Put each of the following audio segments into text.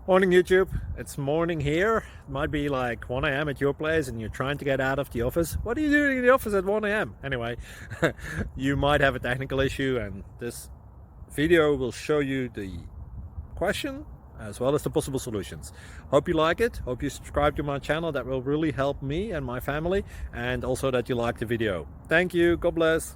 Morning YouTube, it's morning here. It might be like 1 a.m. at your place and you're trying to get out of the office. What are you doing in the office at 1 a.m.? Anyway, you might have a technical issue and this video will show you the question as well as the possible solutions. Hope you like it, hope you subscribe to my channel. That will really help me and my family, and also that you like the video. Thank you, God bless.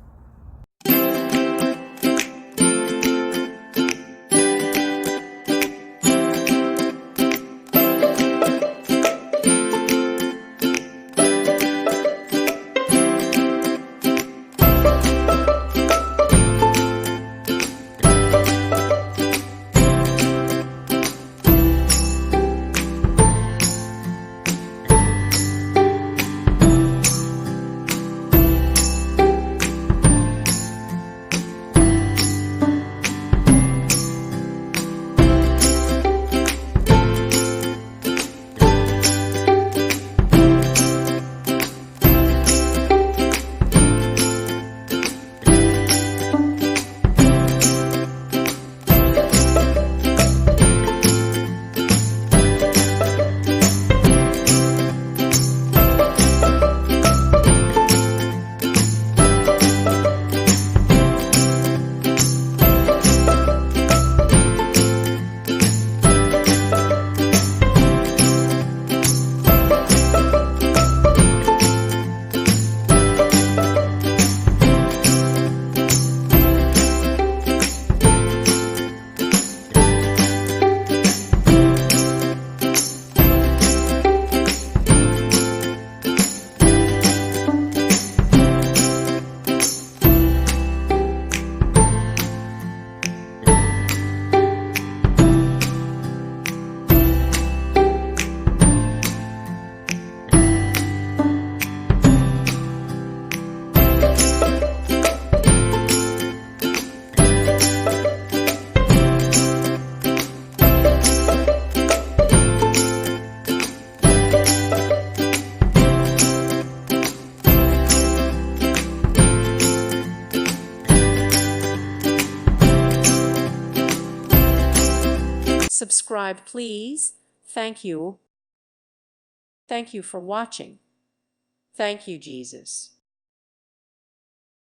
Subscribe, please. Thank you. Thank you for watching. Thank you, Jesus.